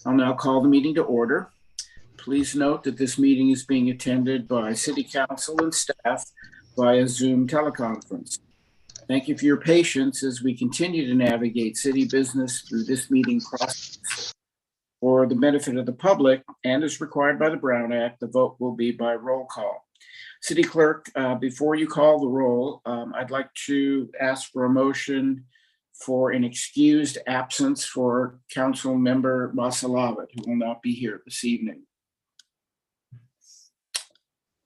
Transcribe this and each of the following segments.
I'll now call the meeting to order. Please note that this meeting is being attended by City Council and staff via Zoom teleconference. Thank you for your patience as we continue to navigate city business through this meeting process. For the benefit of the public and as required by the Brown Act, the vote will be by roll call. City Clerk, before you call the roll, I'd like to ask for a motion for an excused absence for Council Member Masalavat, who will not be here this evening.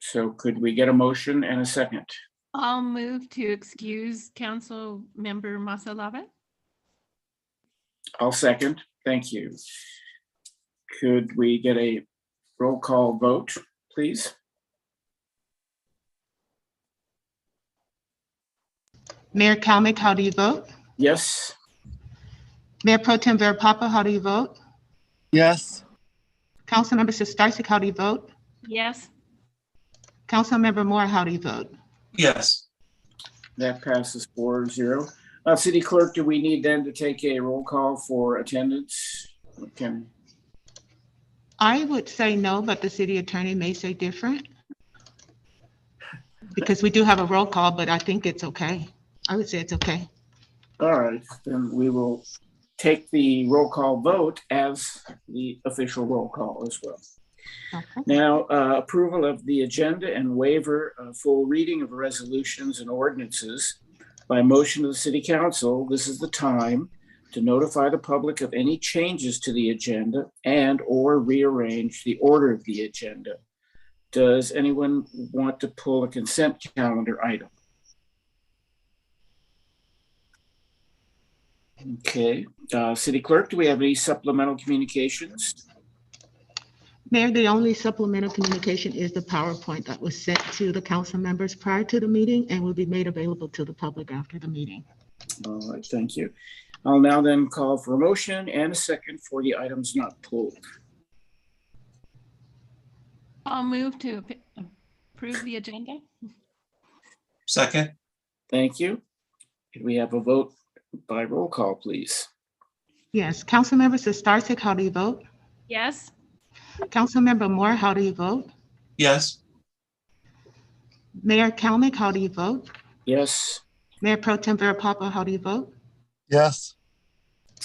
So could we get a motion and a second? I'll move to excuse Council Member Masalavat. I'll second. Thank you. Could we get a roll call vote, please? Mayor Kalmyk, how do you vote? Yes. Mayor Pro Tem Vera Papa, how do you vote? Yes. Councilmember Sistarsik, how do you vote? Yes. Councilmember Moore, how do you vote? Yes. That passes 4-0. City Clerk, do we need then to take a roll call for attendance? I would say no, but the city attorney may say different. Because we do have a roll call, but I think it's okay. I would say it's okay. All right, then we will take the roll call vote as the official roll call as well. Okay. Now, approval of the agenda and waiver of full reading of resolutions and ordinances by motion of the City Council. This is the time to notify the public of any changes to the agenda and or rearrange the order of the agenda. Does anyone want to pull a consent calendar item? Okay, City Clerk, do we have any supplemental communications? Mayor, the only supplemental communication is the PowerPoint that was sent to the council members prior to the meeting and will be made available to the public after the meeting. All right, thank you. I'll now then call for a motion and a second for the items not pulled. I'll move to approve the agenda. Second. Thank you. Could we have a vote by roll call, please? Yes, Councilmember Sistarsik, how do you vote? Yes. Councilmember Moore, how do you vote? Yes. Mayor Kalmyk, how do you vote? Yes, Mayor Pro Tem Vera Papa, how do you vote? Yes.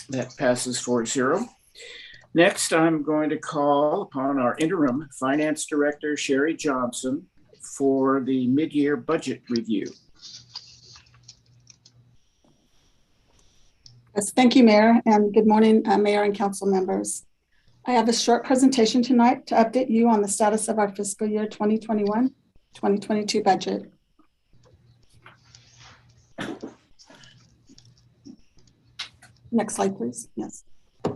that passes 4-0. Next, I'm going to call upon our interim Finance Director, Sherry Johnson, for the mid-year budget review. Yes, thank you, Mayor, and good morning, Mayor and Council members. I have a short presentation tonight to update you on the status of our fiscal year 2021-2022 budget. Next slide, please. Yes.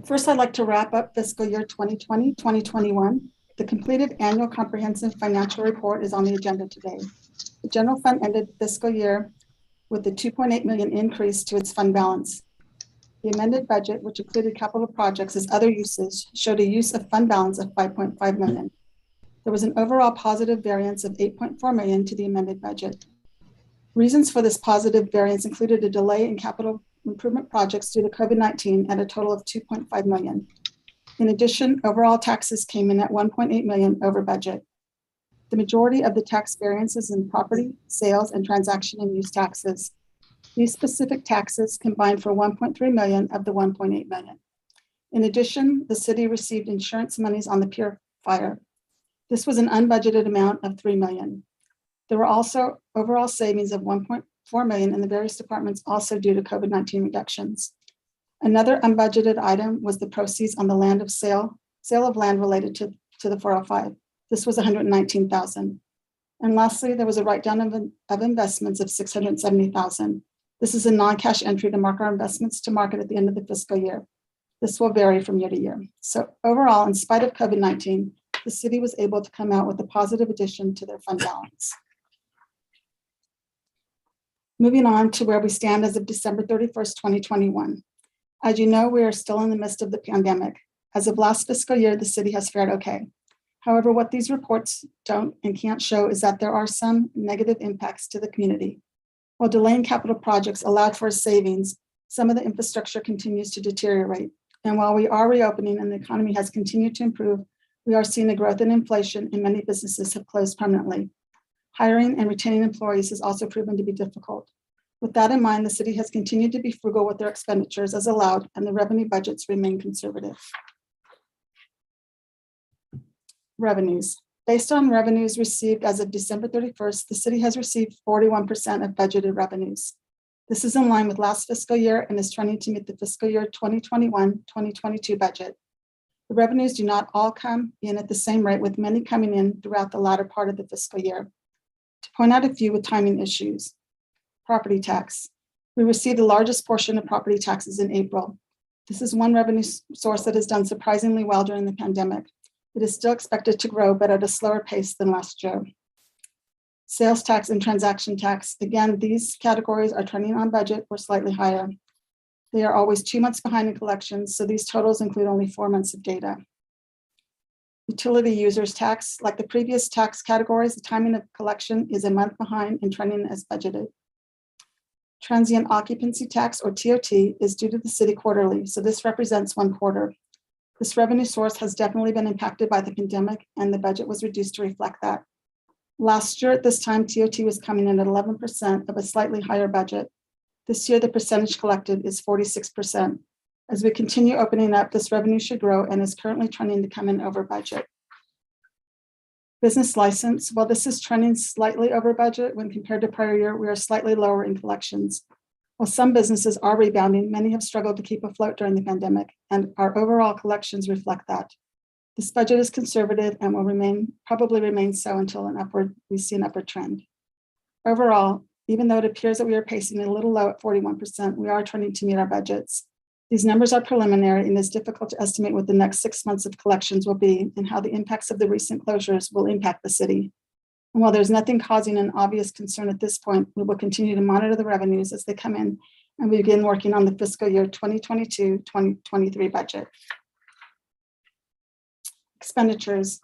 First, I'd like to wrap up fiscal year 2020-2021. The completed annual comprehensive financial report is on the agenda today. The general fund ended fiscal year with a $2.8 million increase to its fund balance. The amended budget, which included capital projects as other uses, showed a use of fund balance of $5.5 million. There was an overall positive variance of $8.4 million to the amended budget. Reasons for this positive variance included a delay in capital improvement projects due to COVID-19 at a total of $2.5 million. In addition, overall taxes came in at $1.8 million over budget. The majority of the tax variances in property, sales, and transaction and use taxes. These specific taxes combined for $1.3 million of the $1.8 million. In addition, the city received insurance monies on the Pier fire. This was an unbudgeted amount of $3 million. There were also overall savings of $1.4 million in the various departments, also due to COVID-19 reductions. Another unbudgeted item was the proceeds on the sale of land related to the 405. This was $119,000. And lastly, there was a write-down of investments of $670,000. This is a non-cash entry to mark our investments to market at the end of the fiscal year. This will vary from year to year. So overall, in spite of COVID-19, the city was able to come out with a positive addition to their fund balance. Moving on to where we stand as of December 31st, 2021. As you know, we are still in the midst of the pandemic. As of last fiscal year, the city has fared okay. However, what these reports don't and can't show is that there are some negative impacts to the community. While delaying capital projects allowed for savings, some of the infrastructure continues to deteriorate. And while we are reopening and the economy has continued to improve, we are seeing a growth in inflation and many businesses have closed permanently. Hiring and retaining employees has also proven to be difficult. With that in mind, the city has continued to be frugal with their expenditures as allowed, and the revenue budgets remain conservative. Revenues. Based on revenues received as of December 31st, the city has received 41% of budgeted revenues. This is in line with last fiscal year and is trending to meet the fiscal year 2021-2022 budget. The revenues do not all come in at the same rate, with many coming in throughout the latter part of the fiscal year. To point out a few with timing issues. Property tax. We received the largest portion of property taxes in April. This is one revenue source that has done surprisingly well during the pandemic. It is still expected to grow, but at a slower pace than last year. Sales tax and transaction tax. Again, these categories are trending on budget or slightly higher. They are always 2 months behind in collections, so these totals include only 4 months of data. Utility users tax. Like the previous tax categories, the timing of collection is a month behind and trending as budgeted. Transient occupancy tax, or TOT, is due to the city quarterly, so this represents 1 quarter. This revenue source has definitely been impacted by the pandemic, and the budget was reduced to reflect that. Last year at this time, TOT was coming in at 11% of a slightly higher budget. This year, the percentage collected is 46%. As we continue opening up, this revenue should grow and is currently trending to come in over budget. Business license. While this is trending slightly over budget when compared to prior year, we are slightly lower in collections. While some businesses are rebounding, many have struggled to keep afloat during the pandemic, and our overall collections reflect that. This budget is conservative and will probably remain so until we see an upward trend. Overall, even though it appears that we are pacing a little low at 41%, we are trending to meet our budgets. These numbers are preliminary, and it's difficult to estimate what the next 6 months of collections will be and how the impacts of the recent closures will impact the city. And while there's nothing causing an obvious concern at this point, we will continue to monitor the revenues as they come in and we begin working on the fiscal year 2022-2023 budget. Expenditures.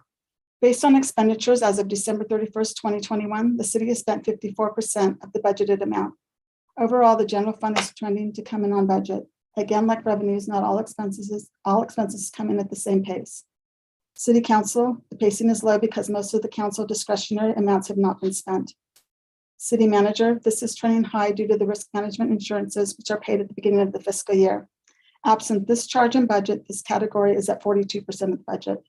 Based on expenditures as of December 31st, 2021, the city has spent 54% of the budgeted amount. Overall, the general fund is trending to come in on budget. Again, like revenues, not all expenses come in at the same pace. City Council, the pacing is low because most of the council discretionary amounts have not been spent. City Manager, this is trending high due to the risk management insurances, which are paid at the beginning of the fiscal year. Absent this charge in budget, this category is at 42% of the budget.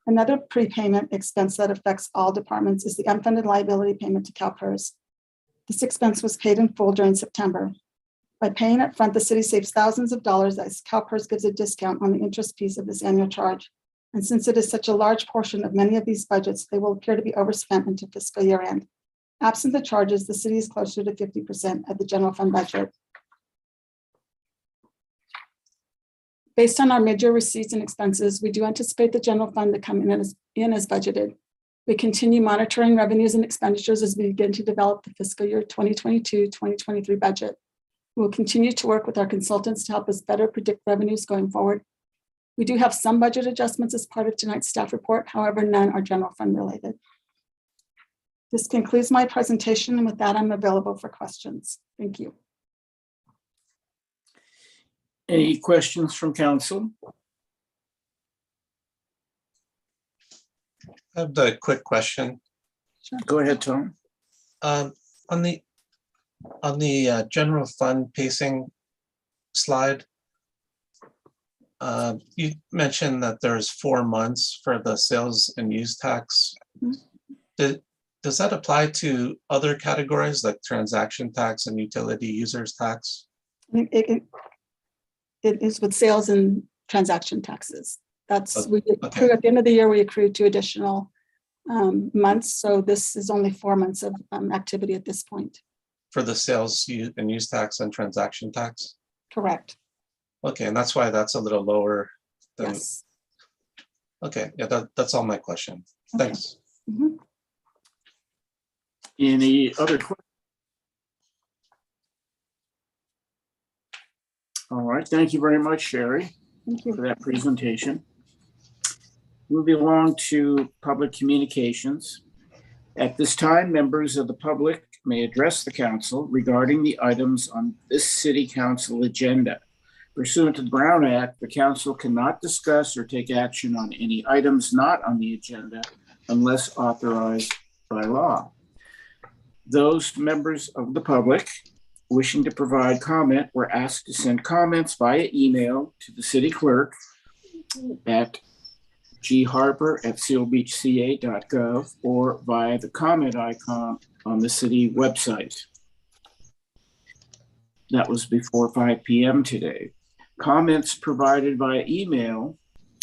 Another prepayment expense that affects all departments is the unfunded liability payment to CalPERS. This expense was paid in full during September. By paying up front, the city saves thousands of dollars as CalPERS gives a discount on the interest piece of this annual charge. And since it is such a large portion of many of these budgets, they will appear to be overspent into fiscal year end. Absent the charges, the city is closer to 50% of the general fund budget. Based on our major receipts and expenses, we do anticipate the general fund to come in as budgeted. We continue monitoring revenues and expenditures as we begin to develop the fiscal year 2022-2023 budget. We will continue to work with our consultants to help us better predict revenues going forward. We do have some budget adjustments as part of tonight's staff report, however, none are general fund related. This concludes my presentation, and with that, I'm available for questions. Thank you. Any questions from council? I have a quick question. Go ahead, Tom. On the general fund pacing slide, you mentioned that there's 4 months for the sales and use tax. Does that apply to other categories like transaction tax and utility users tax? It is with sales and transaction taxes. That's we accrue at the end of the year. We accrue 2 additional months, so this is only 4 months of activity at this point. For the sales and use tax and transaction tax? Correct. Okay, and that's why that's a little lower than. Yes. Okay, yeah, that's all my question. Okay. Thanks. Mm-hmm. Any other questions? All right, thank you very much, Sherry, Thank you. for that presentation. Moving along to public communications. At this time, members of the public may address the council regarding the items on this city council agenda. Pursuant to the Brown Act, the council cannot discuss or take action on any items not on the agenda unless authorized by law. Those members of the public wishing to provide comment were asked to send comments via email to the city clerk at gharper@sealbeachca.gov or via the comment icon on the city website. That was before 5 p.m. today. Comments provided via email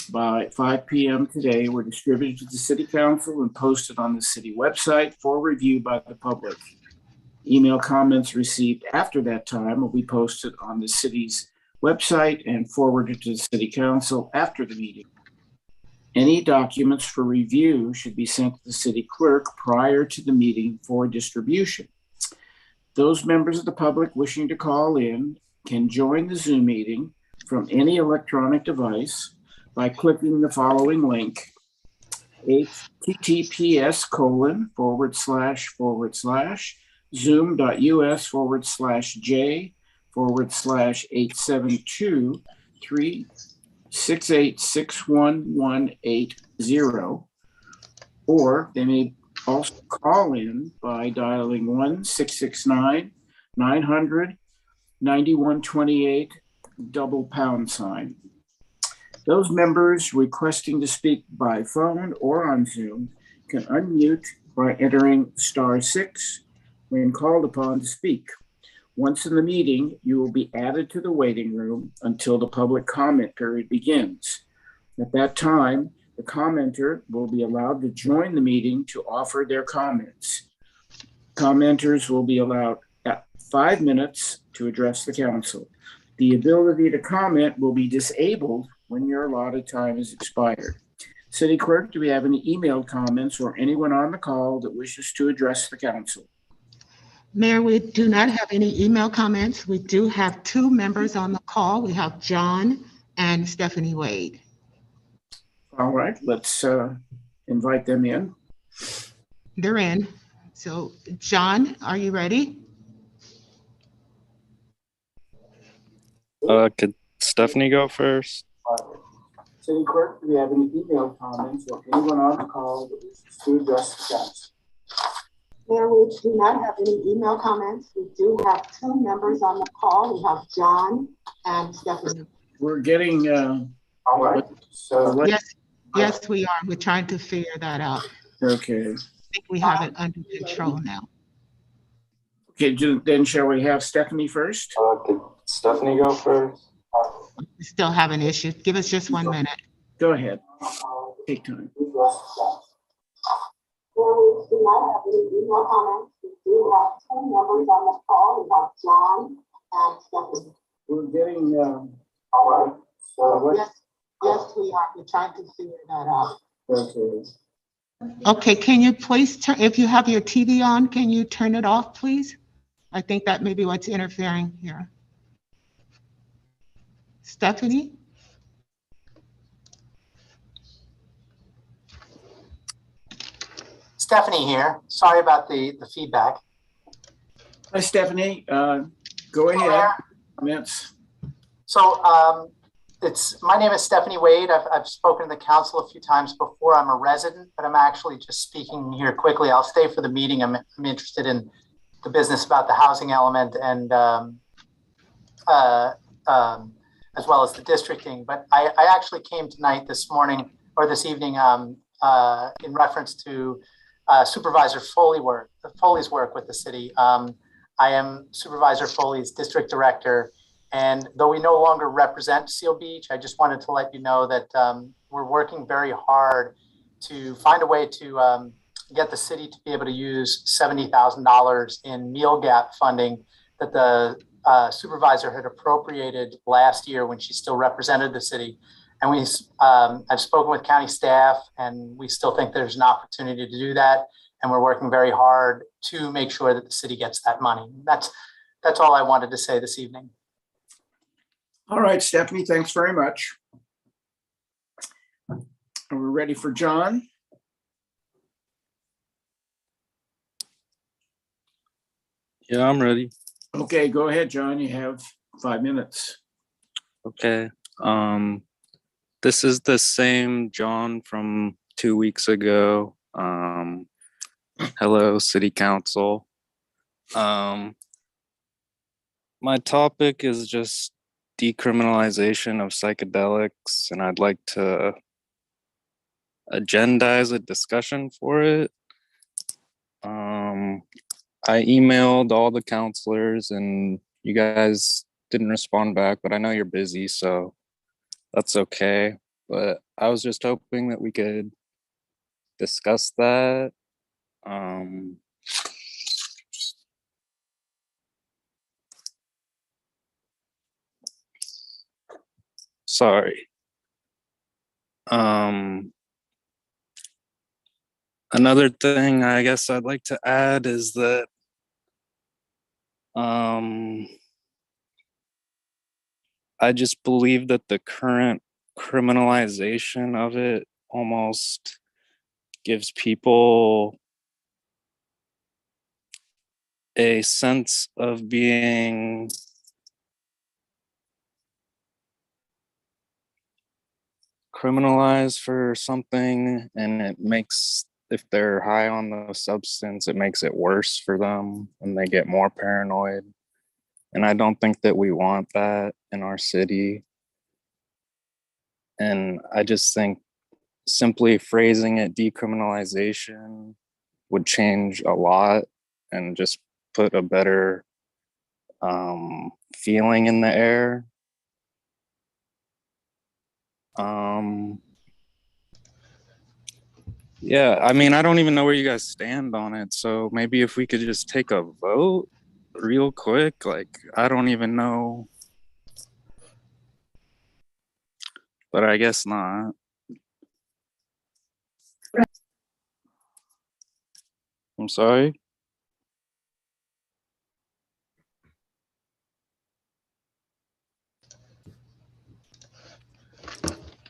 by 5 p.m. today were distributed to the city council and posted on the city website for review by the public. Email comments received after that time will be posted on the city's website and forwarded to the city council after the meeting. Any documents for review should be sent to the city clerk prior to the meeting for distribution. Those members of the public wishing to call in can join the Zoom meeting from any electronic device by clicking the following link, https://zoom.us/j/872-368-61180, or they may also call in by dialing 1-669-900-9128 #. Those members requesting to speak by phone or on Zoom can unmute by entering *6 when called upon to speak. Once in the meeting, you will be added to the waiting room until the public comment period begins. At that time, the commenter will be allowed to join the meeting to offer their comments. Commenters will be allowed 5 minutes to address the council. The ability to comment will be disabled when your allotted time is expired. City Clerk, do we have any emailed comments or anyone on the call that wishes to address the council? Mayor, we do not have any email comments. We do have 2 members on the call. We have John and Stephanie Wade. All right, let's invite them in. They're in. So John, are you ready? Could Stephanie go first? City Clerk, do we have any email comments or anyone on the call that wishes to address the council? Mayor, we do not have any email comments. We do have 2 members on the call. We have John and Stephanie. We're getting, all right. So Yes, we are. We're trying to figure that out. okay. I think we have it under control now. Okay, then shall we have Stephanie first? Could Stephanie go first? We still have an issue. Give us just 1 minute. Go ahead. Take time. We do not have any email comments. We do have 2 members on the call. We have John and Stephanie. We're getting, all right. So Yes, we are. We're trying to figure that out. okay. Okay, can you please turn, if you have your TV on, can you turn it off, please? I think that may be what's interfering here. Stephanie? Stephanie here. Sorry about the feedback. Hi, Stephanie. Go ahead. Comments. So my name is Stephanie Wade. I've spoken to the council a few times before. I'm a resident, but I'm actually just speaking here quickly. I'll stay for the meeting. I'm interested in the business about the housing element and as well as the districting. But I actually came tonight, this morning, or this evening, in reference to Supervisor Foley's work with the city. I am Supervisor Foley's district director. And though we no longer represent Seal Beach, I just wanted to let you know that we're working very hard to find a way to get the city to be able to use $70,000 in meal gap funding that the supervisor had appropriated last year when she still represented the city. And I've spoken with county staff, and we still think there's an opportunity to do that. And we're working very hard to make sure that the city gets that money. That's all I wanted to say this evening. All right, Stephanie, thanks very much. Are we ready for John? Yeah, I'm ready. Okay, go ahead, John. You have 5 minutes. Okay. This is the same John from 2 weeks ago. Hello, City Council. My topic is just decriminalization of psychedelics, and I'd like to agendize a discussion for it. I emailed all the counselors and you guys didn't respond back, but I know you're busy, so that's okay. But I was just hoping that we could discuss that. Sorry. Another thing I guess I'd like to add is that I just believe that the current criminalization of it almost gives people a sense of being criminalized for something, and it makes, if they're high on the substance, it makes it worse for them and they get more paranoid. And I don't think that we want that in our city. And I just think simply phrasing it decriminalization would change a lot and just put a better feeling in the air. Yeah, I mean, I don't even know where you guys stand on it. So maybe if we could just take a vote real quick, like, I don't even know. But I guess not. I'm sorry.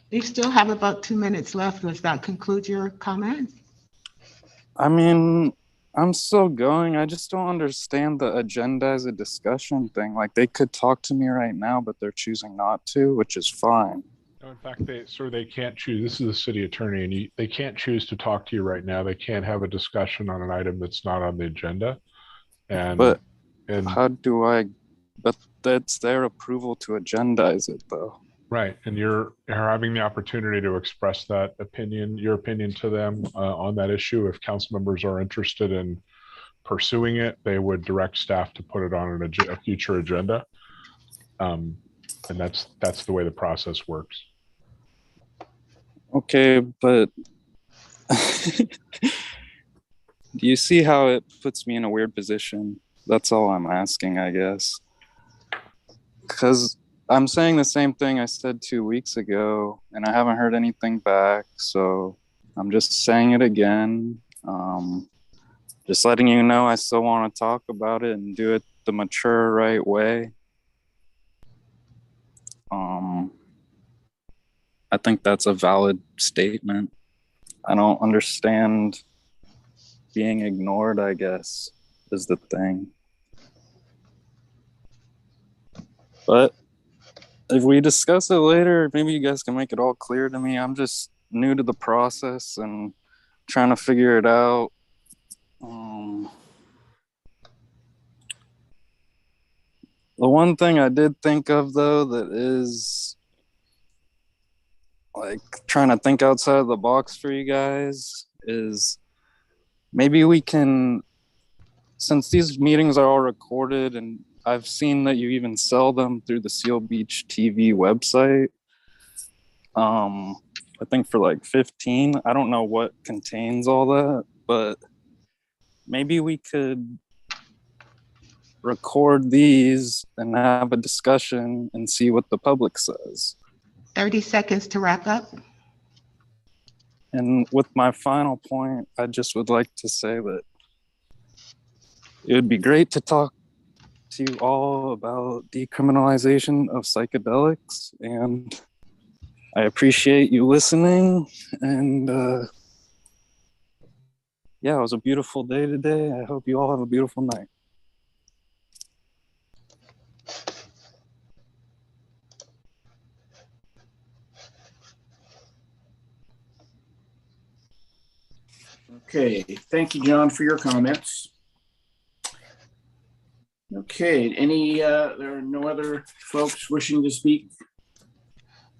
You still have about 2 minutes left. Does that conclude your comments? I mean, I'm still going. I just don't understand the agenda as a discussion thing. Like, they could talk to me right now, but they're choosing not to, which is fine. No, in fact, they can't choose. This is the city attorney, and they can't choose to talk to you right now. They can't have a discussion on an item that's not on the agenda. But how do I? But that's their approval to agendize it, though. Right, and you're having the opportunity to express that opinion, your opinion to them on that issue. If council members are interested in pursuing it, they would direct staff to put it on a future agenda, and that's the way the process works. Okay, but do you see how it puts me in a weird position? That's all I'm asking, I guess. Because I'm saying the same thing I said 2 weeks ago, and I haven't heard anything back, so I'm just saying it again. Just letting you know I still want to talk about it and do it the mature, right way. I think that's a valid statement. I don't understand being ignored, I guess, is the thing. But if we discuss it later, maybe you guys can make it all clear to me. I'm just new to the process and trying to figure it out. The one thing I did think of, though, that is like trying to think outside of the box for you guys is maybe we can, since these meetings are all recorded and I've seen that you even sell them through the Seal Beach TV website. I think for like 15. I don't know what contains all that, but maybe we could record these and have a discussion and see what the public says. 30 seconds to wrap up. And with my final point, I just would like to say that it would be great to talk to you all about decriminalization of psychedelics, and I appreciate you listening. And yeah, it was a beautiful day today. I hope you all have a beautiful night. Okay, thank you, John, for your comments. Okay, there are no other folks wishing to speak?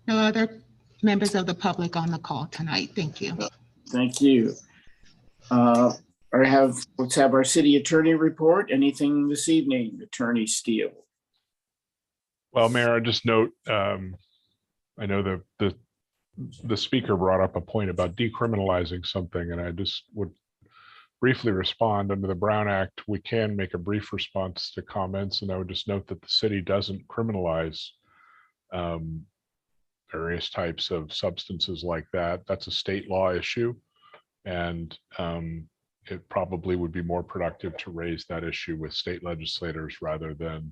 No other members of the public on the call tonight. Thank you. Thank you. Let's have our city attorney report. Anything this evening, Attorney Steele? Well, Mayor, I just note, I know the speaker brought up a point about decriminalizing something, and I just would briefly respond. Under the Brown Act, we can make a brief response to comments, and I would just note that the city doesn't criminalize various types of substances like that. That's a state law issue, and it probably would be more productive to raise that issue with state legislators rather than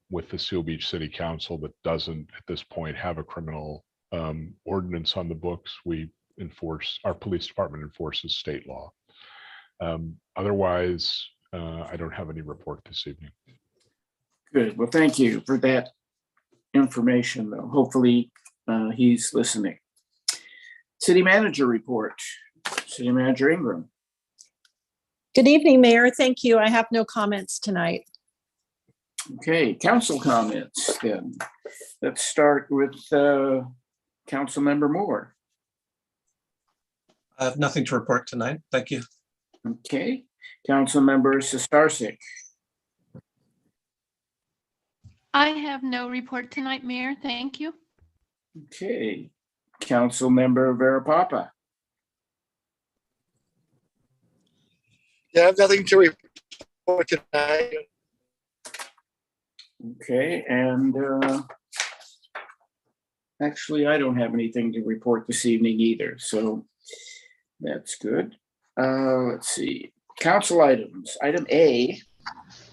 with the Seal Beach City Council that doesn't at this point have a criminal ordinance on the books. Our police department enforces state law. Otherwise, I don't have any report this evening. Good. Well, thank you for that information, though. Hopefully, he's listening. City manager report. City Manager Ingram. Good evening, Mayor. Thank you. I have no comments tonight. Okay, council comments then. Let's start with Councilmember Moore. I have nothing to report tonight. Thank you. Okay, Councilmember Sistarsik. I have no report tonight, Mayor. Thank you. Okay, Councilmember Verapapa. Yeah, I have nothing to report tonight. Okay, and actually, I don't have anything to report this evening either, so that's good. Let's see, council items. Item A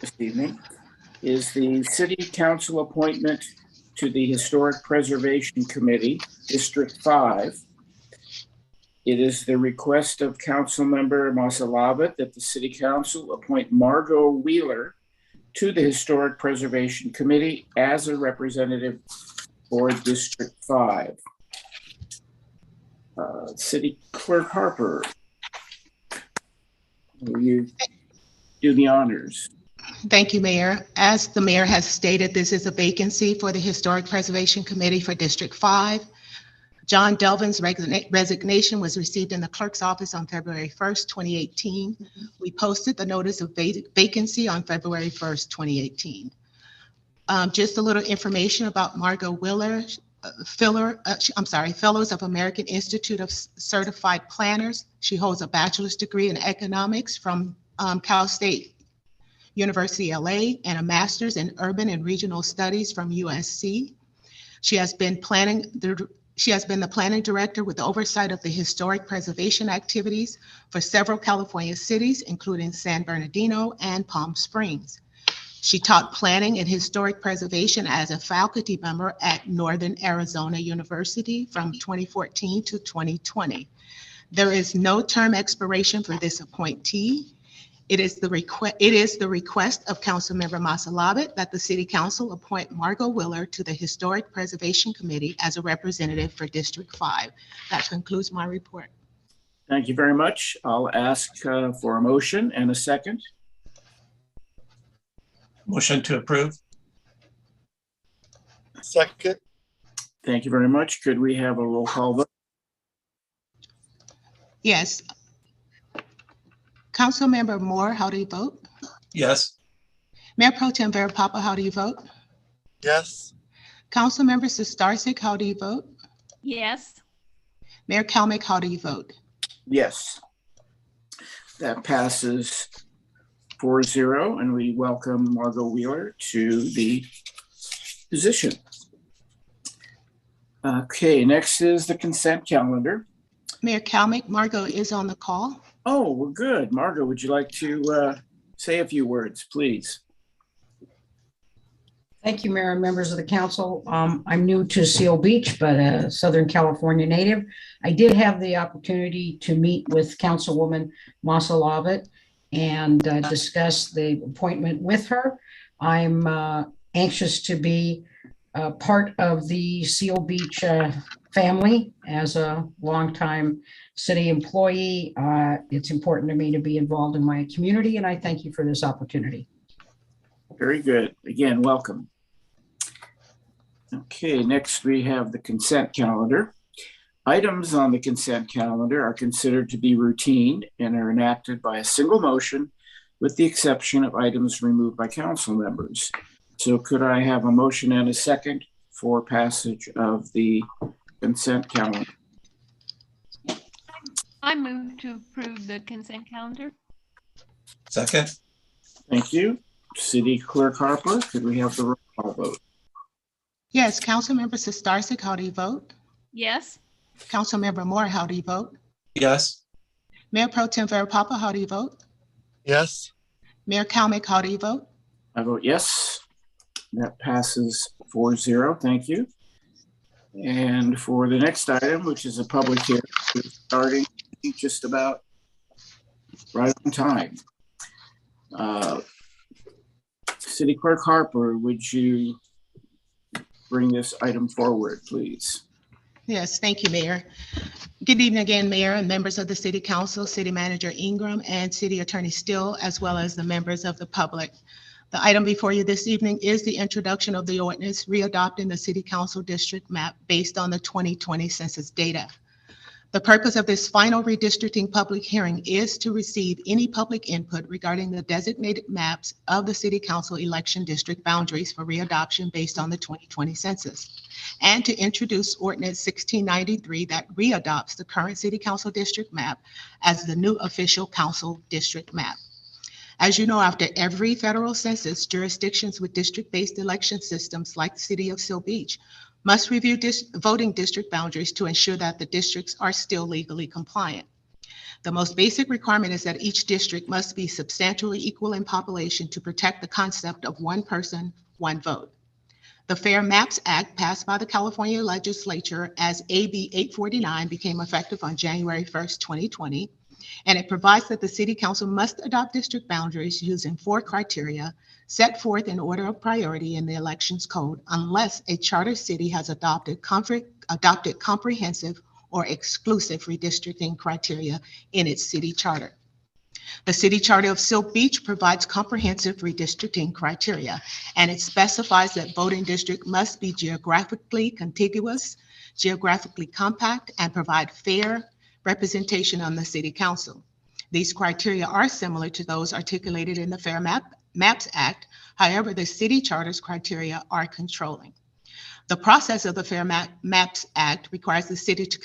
this evening is the City Council appointment to the Historic Preservation Committee, District 5. It is the request of Councilmember Masalabit that the City Council appoint Margot Wheeler to the Historic Preservation Committee as a representative for District 5. City Clerk Harper, will you do the honors? Thank you, Mayor. As the mayor has stated, this is a vacancy for the Historic Preservation Committee for District 5. John Delvin's resignation was received in the clerk's office on February 1st, 2018. We posted the notice of vacancy on February 1st, 2018. Just a little information about Margot Wheeler, Fellows of American Institute of Certified Planners. She holds a bachelor's degree in economics from Cal State University, LA, and a master's in urban and regional studies from USC. She has been the planning director with oversight of the historic preservation activities for several California cities, including San Bernardino and Palm Springs. She taught planning and historic preservation as a faculty member at Northern Arizona University from 2014 to 2020. There is no term expiration for this appointee. It is the request of Councilmember Masalabit that the City Council appoint Margot Wheeler to the Historic Preservation Committee as a representative for District 5. That concludes my report. Thank you very much. I'll ask for a motion and a second. Motion to approve. Second. Thank you very much. Could we have a roll call vote? Yes. Councilmember Moore, how do you vote? Yes. Mayor Pro Tem Verapapa, how do you vote? Yes. Councilmember Sistarsik, how do you vote? Yes. Mayor Kalmick, how do you vote? Yes. That passes 4-0, and we welcome Margot Wheeler to the position. Okay, next is the consent calendar. Mayor Kalmick, Margot is on the call. Oh, well, good. Margot, would you like to say a few words, please? Thank you, Mayor and members of the council. I'm new to Seal Beach, but a Southern California native. I did have the opportunity to meet with Councilwoman Masalabit and discuss the appointment with her. I'm anxious to be part of the Seal Beach family. As a longtime city employee, it's important to me to be involved in my community, and I thank you for this opportunity. Very good. Again, welcome. Okay, next we have the consent calendar. Items on the consent calendar are considered to be routine and are enacted by a single motion, with the exception of items removed by council members. So could I have a motion and a second for passage of the consent calendar? I move to approve the consent calendar. Second. Thank you. City Clerk Harper, could we have the roll call vote? Yes, Councilmember Sistarsik, how do you vote? Yes. Councilmember Moore, how do you vote? Yes. Mayor Pro Tem Vera Papa, how do you vote? Yes. Mayor Kalmick, how do you vote? I vote yes. That passes 4-0. Thank you. And for the next item, which is a public hearing, we're starting just about right on time. City Clerk Harper, would you bring this item forward, please? Yes, thank you, Mayor. Good evening again, Mayor and members of the City Council, City Manager Ingram, and City Attorney Still, as well as the members of the public. The item before you this evening is the introduction of the ordinance readopting the City Council district map based on the 2020 census data. The purpose of this final redistricting public hearing is to receive any public input regarding the designated maps of the City Council election district boundaries for readoption based on the 2020 census, and to introduce Ordinance 1693 that readopts the current City Council district map as the new official council district map. As you know, after every federal census, jurisdictions with district-based election systems like the City of Seal Beach must review voting district boundaries to ensure that the districts are still legally compliant. The most basic requirement is that each district must be substantially equal in population to protect the concept of one person, one vote. The Fair Maps Act, passed by the California legislature as AB 849, became effective on January 1st, 2020, and it provides that the City Council must adopt district boundaries using 4 criteria set forth in order of priority in the Elections Code unless a charter city has adopted comprehensive or exclusive redistricting criteria in its city charter. The City Charter of Seal Beach provides comprehensive redistricting criteria, and it specifies that voting district must be geographically contiguous, geographically compact, and provide fair representation on the City Council. These criteria are similar to those articulated in the Fair Maps Act. However, the City Charter's criteria are controlling. The process of the Fair Maps Act requires the city to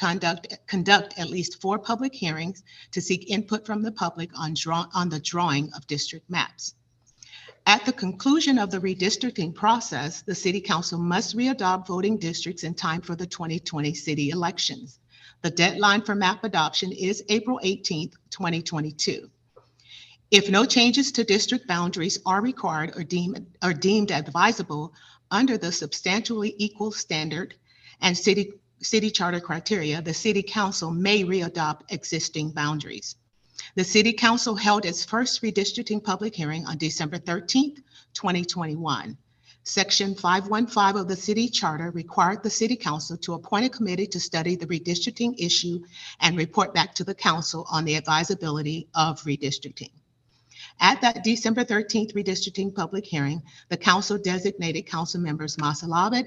conduct at least 4 public hearings to seek input from the public on the drawing of district maps. At the conclusion of the redistricting process, the City Council must readopt voting districts in time for the 2020 city elections. The deadline for map adoption is April 18th, 2022. If no changes to district boundaries are required or deemed advisable under the substantially equal standard and city charter criteria, the City Council may readopt existing boundaries. The City Council held its first redistricting public hearing on December 13th, 2021. Section 515 of the City Charter required the City Council to appoint a committee to study the redistricting issue and report back to the Council on the advisability of redistricting. At that December 13th redistricting public hearing, the Council designated Council members Masalabit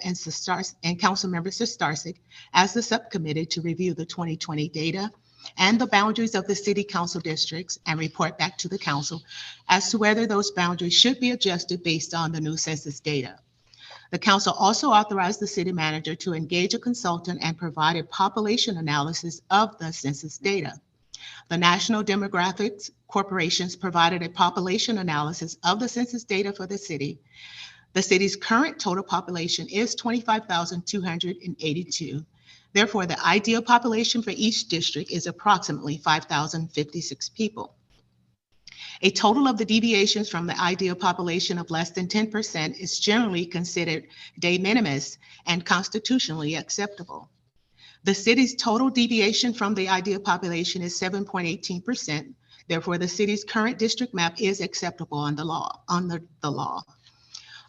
and Council member Sistarsik as the subcommittee to review the 2020 data and the boundaries of the City Council districts and report back to the Council as to whether those boundaries should be adjusted based on the new census data. The Council also authorized the City Manager to engage a consultant and provide a population analysis of the census data. The National Demographics Corporations provided a population analysis of the census data for the city. The city's current total population is 25,282. Therefore, the ideal population for each district is approximately 5,056 people. A total of the deviations from the ideal population of less than 10% is generally considered de minimis and constitutionally acceptable. The city's total deviation from the ideal population is 7.18%. Therefore, the city's current district map is acceptable on the law.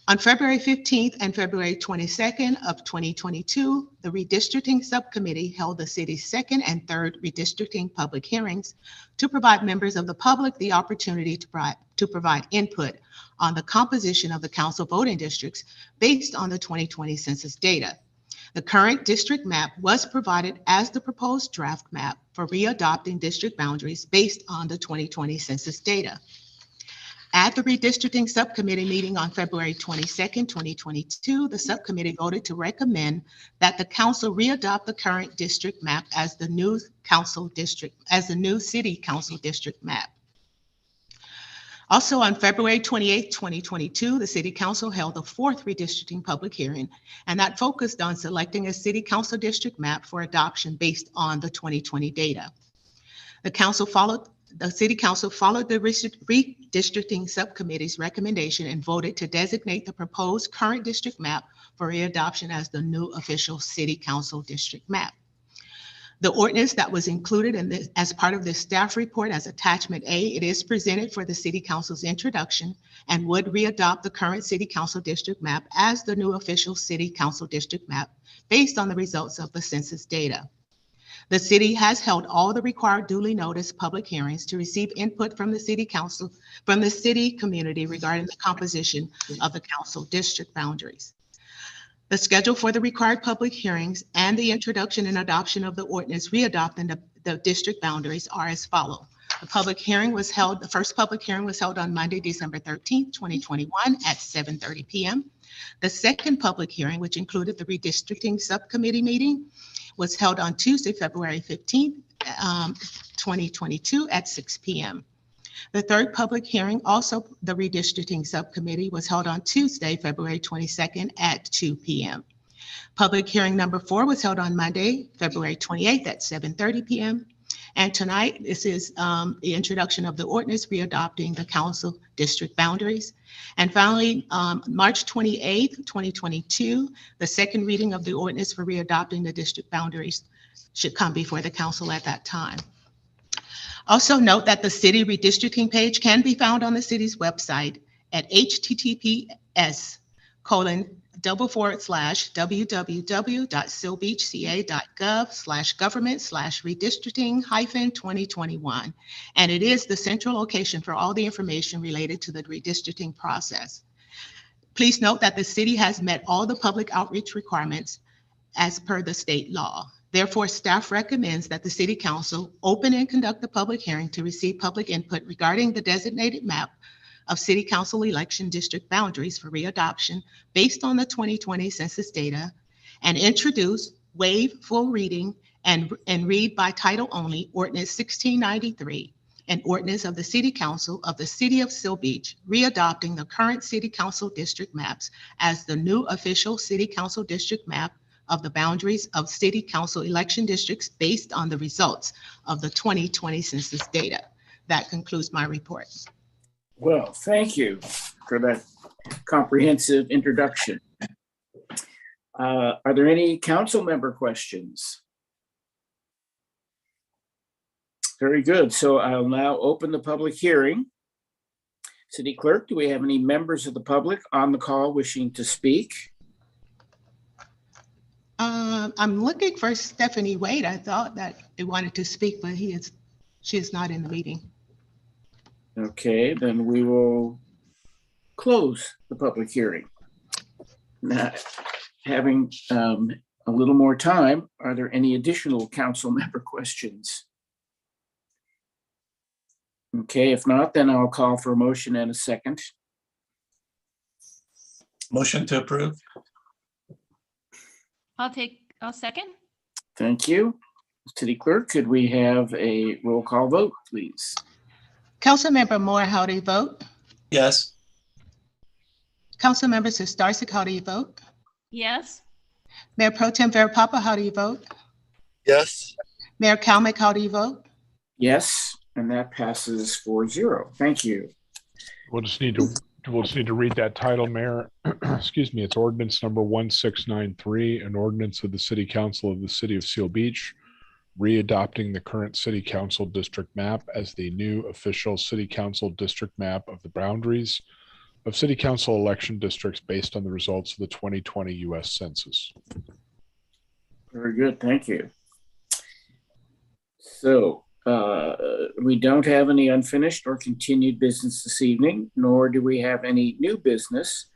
On February 15th and February 22nd of 2022, the redistricting subcommittee held the city's second and third redistricting public hearings to provide members of the public the opportunity to provide input on the composition of the council voting districts based on the 2020 census data. The current district map was provided as the proposed draft map for readopting district boundaries based on the 2020 census data. At the redistricting subcommittee meeting on February 22nd, 2022, the subcommittee voted to recommend that the council readopt the current district map as the new city council district map. Also on February 28th, 2022, the city council held the fourth redistricting public hearing, and that focused on selecting a city council district map for adoption based on the 2020 data. The city council followed the redistricting subcommittee's recommendation and voted to designate the proposed current district map for readoption as the new official city council district map. The ordinance that was included as part of this staff report as attachment A, it is presented for the city council's introduction and would readopt the current city council district map as the new official city council district map based on the results of the census data. The city has held all the required duly noticed public hearings to receive input from the city council, from the city community regarding the composition of the council district boundaries. The schedule for the required public hearings and the introduction and adoption of the ordinance readopting the district boundaries are as follows. The first public hearing was held on Monday, December 13th, 2021 at 7:30 p.m. The second public hearing, which included the redistricting subcommittee meeting, was held on Tuesday, February 15th, 2022 at 6 p.m. The third public hearing, also the redistricting subcommittee, was held on Tuesday, February 22nd at 2 p.m. Public hearing number 4 was held on Monday, February 28th at 7:30 p.m. And tonight, this is the introduction of the ordinance readopting the council district boundaries. And finally, March 28th, 2022, the second reading of the ordinance for readopting the district boundaries should come before the council at that time. Also note that the city redistricting page can be found on the city's website at https://www.sealbeachca.gov/government/redistricting-2021. And it is the central location for all the information related to the redistricting process. Please note that the city has met all the public outreach requirements as per the state law. Therefore, staff recommends that the City Council open and conduct the public hearing to receive public input regarding the designated map of City Council election district boundaries for readoption based on the 2020 census data, and introduce, waive full reading, and read by title only Ordinance 1693, an ordinance of the City Council of the City of Seal Beach, readopting the current City Council district maps as the new official City Council district map of the boundaries of City Council election districts based on the results of the 2020 census data. That concludes my report. Well, thank you for that comprehensive introduction. Are there any council member questions? Very good. So I'll now open the public hearing. City Clerk, do we have any members of the public on the call wishing to speak? I'm looking for Stephanie Wade. I thought that they wanted to speak, but she is not in the meeting. Okay, then we will close the public hearing. Now, having a little more time, are there any additional council member questions? Okay, if not, then I'll call for a motion and a second. Motion to approve. I'll second. Thank you. City Clerk, could we have a roll call vote, please? Councilmember Moore, how do you vote? Yes. Councilmember Sistarsik, how do you vote? Yes. Mayor Pro Tem Vera Papa, how do you vote? Yes. Mayor Kalmick, how do you vote? Yes, and that passes 4-0. Thank you. We'll just need to read that title, Mayor. Excuse me. It's ordinance number 1693, an ordinance of the City Council of the City of Seal Beach, readopting the current City Council district map as the new official City Council district map of the boundaries of city council election districts based on the results of the 2020 U.S. Census. Very good, thank you. So we don't have any unfinished or continued business this evening, nor do we have any new business.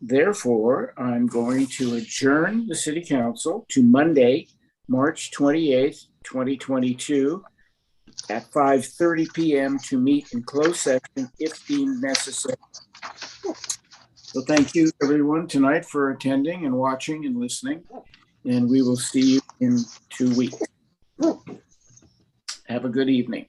Therefore, I'm going to adjourn the city council to Monday, March 28th, 2022 at 5:30 p.m. to meet in closed session if deemed necessary. So thank you everyone tonight for attending and watching and listening, and we will see you in 2 weeks. Have a good evening.